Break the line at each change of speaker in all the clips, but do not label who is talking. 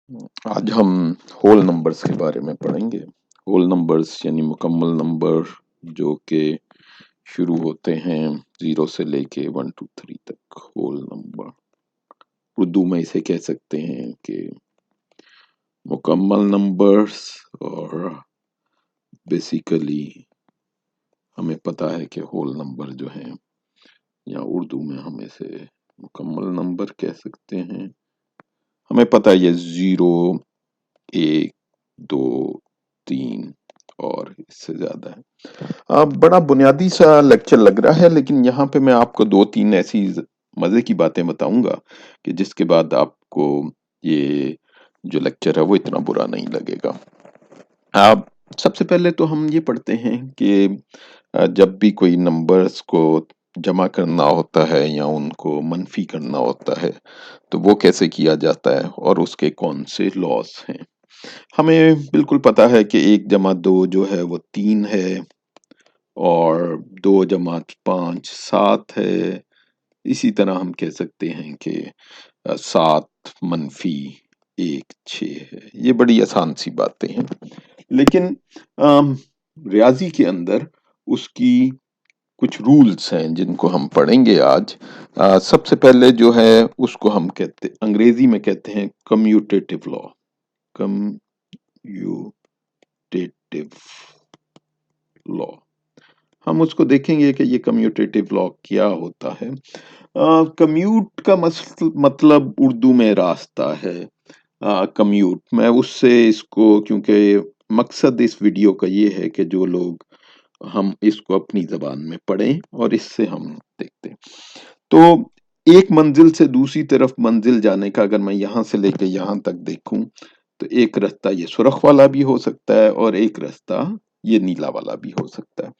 आज हम whole numbers के बारे में पढ़ेंगे। होल नंबर्स यानी मुकम्मल नंबर जो कि शुरू होते हैं 0 से लेके 1 2 3 तक। होल नंबर उर्दू में इसे कह सकते हैं कि मुकम्मल नंबर्स। और बेसिकली हमें पता है कि होल नंबर जो हैं या उर्दू में हम इसे मुकम्मल नंबर कह सकते हैं। हमें पता है ये 0 1 2 3 और इससे ज्यादा है। बड़ा बुनियादी सा लेक्चर लग रहा है, लेकिन यहाँ पे मैं आपको 2-3 ऐसी मजे की बातें बताऊंगा कि जिसके बाद आपको ये जो लेक्चर है वो इतना बुरा नहीं लगेगा। आप सबसे पहले तो हम ये पढ़ते हैं कि जब भी कोई नंबर्स को जमा करना होता है या उनको मनफी करना होता है तो वो कैसे किया जाता है और उसके कौन से लॉस हैं। हमें बिल्कुल पता है कि 1 + 2 जो है वो 3 है और 2 + 5 7 है। इसी तरह हम कह सकते हैं कि 7-1 6 है। ये बड़ी आसान सी बातें हैं, लेकिन रियाजी के अंदर उसकी कुछ रूल्स हैं जिनको हम पढ़ेंगे आज। सबसे पहले जो है उसको हम कहते अंग्रेजी में कहते हैं कम्यूटेटिव लॉ। कम्यूटेटिव लॉ हम उसको देखेंगे कि ये कम्यूटेटिव लॉ क्या होता है। कम्यूट का मतलब उर्दू में रास्ता है। कम्यूट मैं उससे इसको, क्योंकि मकसद इस वीडियो का ये है कि जो लोग हम इसको अपनी जबान में पढ़ें और इससे हम देखते हैं। तो एक मंजिल से दूसरी तरफ मंजिल जाने का अगर मैं यहां से लेके यहां तक देखूं तो एक रास्ता ये सुरख वाला भी हो सकता है और एक रास्ता ये नीला वाला भी हो सकता है।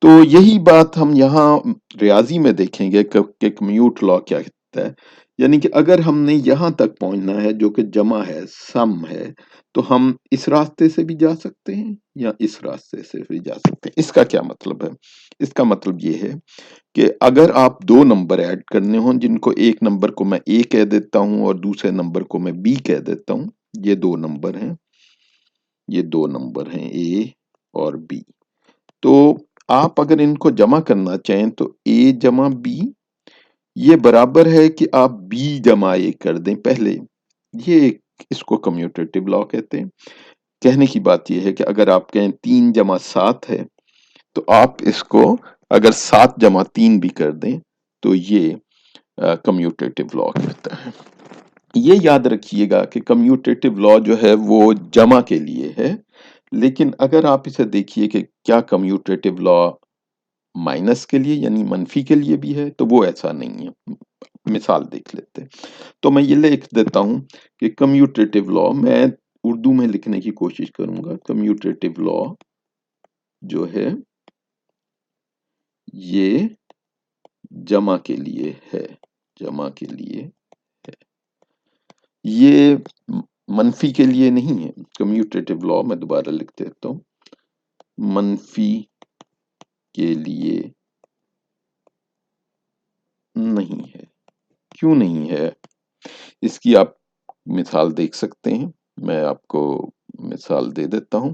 तो यही बात हम यहाँ रियाजी में देखेंगे कि कम्यूट लॉ क्या कहता है। यानी कि अगर हमने यहाँ तक पहुंचना है जो कि जमा है, सम है, तो हम इस रास्ते से भी जा सकते हैं या इस रास्ते से भी जा सकते हैं। इसका क्या मतलब है? इसका मतलब ये है कि अगर आप दो नंबर ऐड करने हों जिनको एक नंबर को मैं ए कह देता हूं और दूसरे नंबर को मैं बी कह देता हूं, ये दो नंबर हैं, ये दो नंबर हैं ए और बी। तो आप अगर इनको जमा करना चाहें तो ए जमा बी ये बराबर है कि आप बी जमा ए कर दें पहले। इसको कम्यूटेटिव लॉ कहते हैं। कहने की बात यह है कि अगर आप कहें 3 + 7 है तो आप इसको अगर 7 + 3 भी कर दें तो ये कम्यूटेटिव लॉ कहता है। ये याद रखिएगा कि कम्यूटेटिव लॉ जो है वो जमा के लिए है, लेकिन अगर आप इसे देखिए कि क्या कम्यूटेटिव लॉ माइनस के लिए यानी मनफी के लिए भी है, तो वो ऐसा नहीं है। मिसाल देख लेते हैं। तो मैं ये लिख देता हूं कि कम्यूटेटिव लॉ, मैं उर्दू में लिखने की कोशिश करूंगा। कम्यूटेटिव लॉ जो है ये जमा के लिए है, जमा के लिए है, ये मनफी के लिए नहीं है। कम्यूटेटिव लॉ मैं दोबारा लिख देता हूं, मनफी के लिए नहीं है। क्यों नहीं है इसकी आप मिसाल देख सकते हैं। मैं आपको मिसाल दे देता हूं।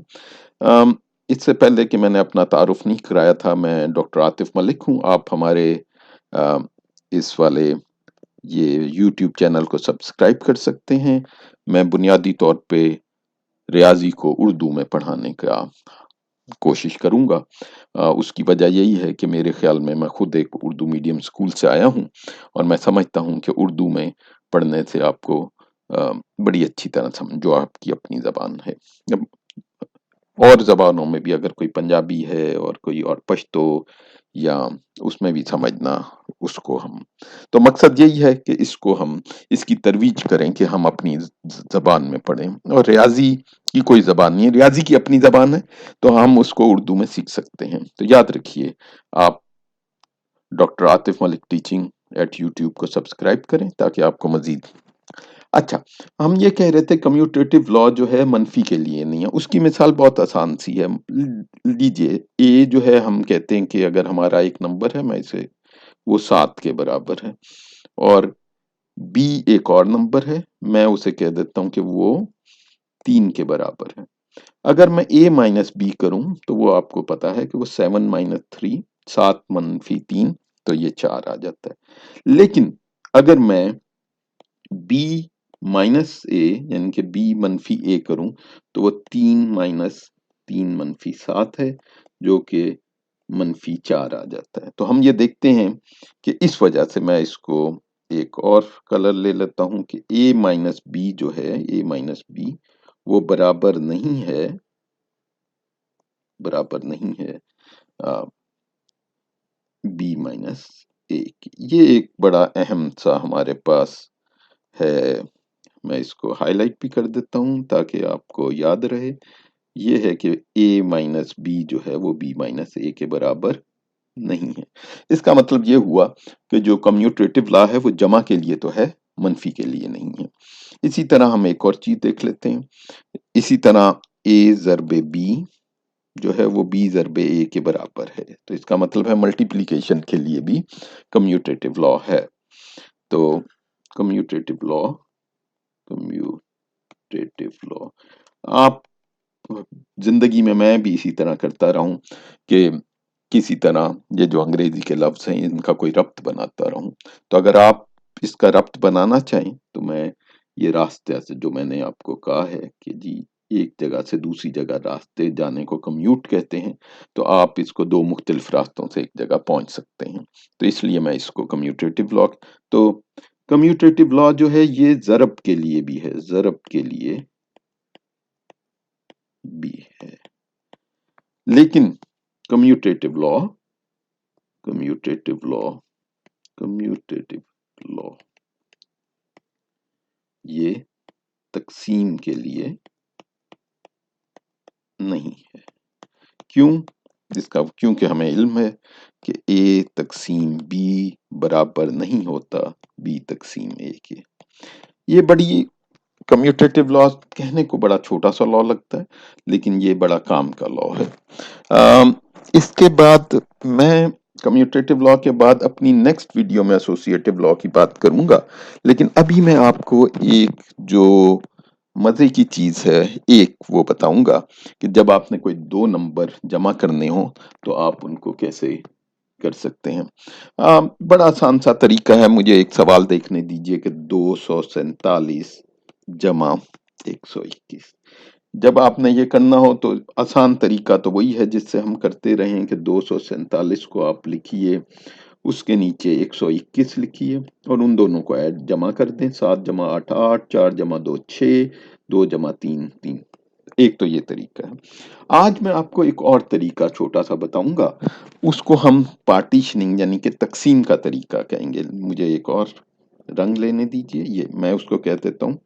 इससे पहले कि मैंने अपना तारुफ नहीं कराया था, मैं डॉक्टर आतिफ मलिक हूं। आप हमारे इस वाले ये यूट्यूब चैनल को सब्सक्राइब कर सकते हैं। मैं बुनियादी तौर पे रियाजी को उर्दू में पढ़ाने का कोशिश करूंगा। उसकी वजह यही है कि मेरे ख्याल में मैं खुद एक उर्दू मीडियम स्कूल से आया हूं और मैं समझता हूं कि उर्दू में पढ़ने से आपको बड़ी अच्छी तरह समझ जो आपकी अपनी जबान है। अब और जबानों में भी अगर कोई पंजाबी है और कोई और पश्तो या उसमें भी समझना उसको हम, तो मकसद यही है कि इसको हम इसकी तरवीज करें कि हम अपनी जबान में पढ़ें। और रियाजी की कोई जबान नहीं है, रियाजी की अपनी जबान है, तो हम उसको उर्दू में सीख सकते हैं। तो याद रखिए, आप doctor Atif Malik teaching eight YouTube को सब्सक्राइब करें ताकि आपको मजीद। अच्छा, हम ये कह रहे थे कम्यूटेटिव लॉ जो है मनफी के लिए नहीं है। उसकी मिसाल बहुत आसान सी है। लीजिए ए जो है, हम कहते हैं कि अगर हमारा एक नंबर है, मैं इसे वो 7 के बराबर है और बी एक और नंबर है, मैं उसे कह देता हूं कि वो 3 के बराबर है। अगर मैं a माइनस बी करूं तो वो आपको पता है कि वो 7 माइनस 3, 7 मनफी 3, तो ये 4 आ जाता है। लेकिन अगर मैं b माइनस ए यानी कि b मनफी ए करूं तो वो 3 माइनस 3 मनफी 7 है, जो कि मनफी 4 आ जाता है। तो हम ये देखते हैं कि इस वजह से मैं इसको एक और कलर ले लेता हूं कि a माइनस बी जो है, a माइनस बी वो बराबर नहीं है बी माइनस ए की। ये एक बड़ा अहम सा हमारे पास है। मैं इसको हाईलाइट भी कर देता हूं ताकि आपको याद रहे। ये है कि a माइनस बी जो है वो b माइनस ए के बराबर नहीं है। इसका मतलब ये हुआ कि जो कम्यूटेटिव लॉ है वो जमा के लिए तो है, मनफी के लिए नहीं है। इसी तरह हम एक और चीज देख लेते हैं। इसी तरह a ज़रबे b जो है वो b ज़रबे a के बराबर है। तो इसका मतलब है मल्टीप्लिकेशन के लिए भी कम्यूटेटिव लॉ है। तो कम्यूटेटिव लॉ कम्यूटेटिव लॉ आप जिंदगी में मैं भी इसी तरह करता रहा हूं कि किसी तरह ये जो अंग्रेजी के लफ्ज हैं इनका कोई रब्त बनाता रहूं। तो अगर आप इसका रब्त बनाना चाहें तो मैं ये रास्ते से जो मैंने आपको कहा है कि जी एक जगह से दूसरी जगह रास्ते जाने को कम्यूट कहते हैं, तो आप इसको दो मुख्तलिफ रास्तों से एक जगह पहुंच सकते हैं। तो इसलिए मैं इसको कम्यूटेटिव लॉ, तो कम्यूटेटिव लॉ जो है ये ज़रब के लिए भी है, ज़रब के लिए भी है। लेकिन commutative law commutative law commutative law ये तकसीम के लिए नहीं है। क्यों? क्योंकि हमें इल्म है कि a तकसीम b बराबर नहीं होता b तकसीम a के। ये बड़ी कम्यूटेटिव लॉ कहने को बड़ा छोटा सा लॉ लगता है, लेकिन ये बड़ा काम का लॉ है। इसके बाद मैं कम्यूटेटिव लॉ के बाद अपनी नेक्स्ट वीडियो में एसोसिएटिव लॉ की बात करूंगा। लेकिन अभी मैं आपको एक जो मजे की चीज है एक वो बताऊंगा कि जब आपने कोई दो नंबर जमा करने हो तो आप उनको कैसे कर सकते हैं। बड़ा आसान सा तरीका है। मुझे एक सवाल देखने दीजिए कि 247 जमा 121। जब आपने ये करना हो तो आसान तरीका तो वही है जिससे हम करते रहे हैं कि 247 को आप लिखिए, उसके नीचे 121 लिखिए और उन दोनों को ऐड जमा कर दें। 7 जमा 8 8, 4 जमा 2 6, 2 जमा 3 3। एक तो ये तरीका है। आज मैं आपको एक और तरीका छोटा सा बताऊंगा, उसको हम पार्टीशनिंग यानी कि तकसीम का तरीका कहेंगे। मुझे एक और रंग लेने दीजिए, ये मैं उसको कह देता हूँ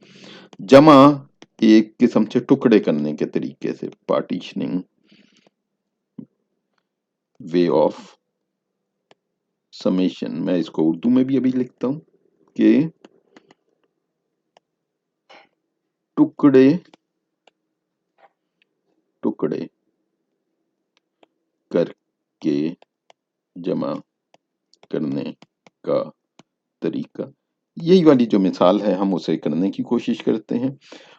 जमा एक किस्म से टुकड़े करने के तरीके से, पार्टीशनिंग वे ऑफ समेशन। मैं इसको उर्दू में भी अभी लिखता हूं कि टुकड़े टुकड़े करके जमा करने का तरीका। यही वाली जो मिसाल है हम उसे करने की कोशिश करते हैं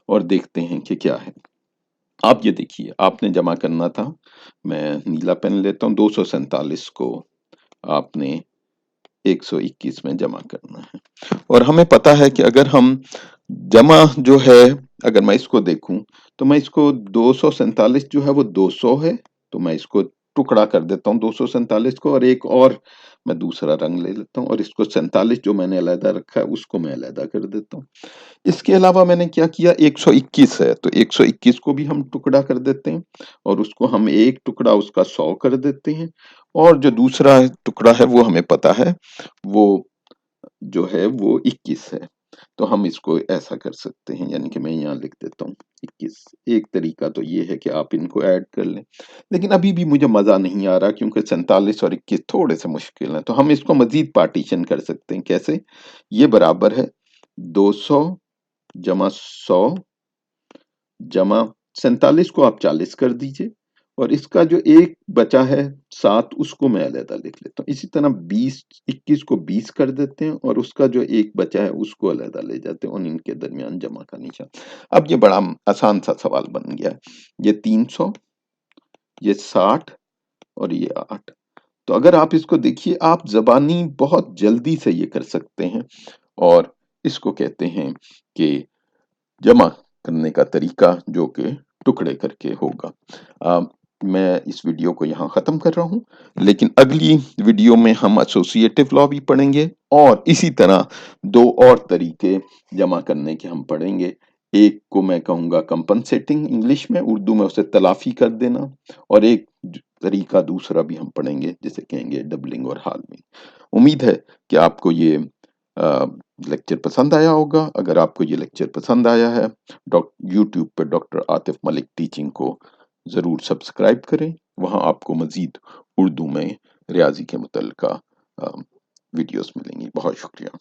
और देखते हैं कि क्या है। आप ये देखिए, आपने जमा करना था, मैं नीला पेन लेता हूं, 247 को आपने 121 में जमा करना है। और हमें पता है कि अगर हम जमा जो है, अगर मैं इसको देखूं तो मैं इसको 247 जो है वो 200 है, तो मैं इसको टुकड़ा कर देता हूँ 247 को, और एक और मैं दूसरा रंग ले लेता हूँ और इसको 47 जो मैंने अलहदा रखा है उसको मैं अलहदा कर देता हूँ। इसके अलावा मैंने क्या किया, 121 है तो 121 को भी हम टुकड़ा कर देते हैं और उसको हम एक टुकड़ा उसका 100 कर देते हैं, और जो दूसरा टुकड़ा है वो हमें पता है वो जो है वो 21 है। तो हम इसको ऐसा कर सकते हैं, यानी कि मैं यहाँ लिख देता हूँ 21। एक तरीका तो ये है कि आप इनको ऐड कर लें, लेकिन अभी भी मुझे मजा नहीं आ रहा क्योंकि 47 और 21 थोड़े से मुश्किल हैं। तो हम इसको मजीद पार्टीशन कर सकते हैं। कैसे? ये बराबर है 200 जमा 100 जमा 47 को आप 40 कर दीजिए اور اس کا جو ایک بچا ہے 7 اس کو میں علیحدہ لکھ لیتا ہوں. اسی طرح 21 کو 20 کر دیتے ہیں اور اس کا جو ایک بچا ہے اس کو علیحدہ لے جاتے ہیں اور ان کے درمیان جمع کا نشان. اب یہ بڑا آسان سا سوال بن گیا ہے. یہ 300، یہ 60 اور یہ 8. تو اگر آپ اس کو دیکھیے آپ زبانی بہت جلدی سے یہ کر سکتے ہیں، اور اس کو کہتے ہیں کہ جمع کرنے کا طریقہ جو کہ ٹکڑے کر کے ہوگا. میں اس ویڈیو کو یہاں ختم کر رہا ہوں، لیکن اگلی ویڈیو میں ہم ایسوسیٹیو لا بھی پڑھیں گے اور اسی طرح 2 اور طریقے جمع کرنے کے ہم پڑھیں گے. ایک کو میں کہوں گا کمپنسیٹنگ، انگلش میں، اردو میں اسے تلافی کر دینا، اور ایک طریقہ دوسرا بھی ہم پڑھیں گے جسے کہیں گے ڈبلنگ اور ہالوینگ. امید ہے کہ آپ کو یہ لیکچر پسند آیا ہوگا. اگر آپ کو یہ لیکچر پسند آیا ہے، یوٹیوب پہ ڈاکٹر عاطف ملک ٹیچنگ کو ضرور سبسکرائب کریں. وہاں آپ کو مزید اردو میں ریاضی کے متعلقہ ویڈیوز ملیں گی. بہت شکریہ.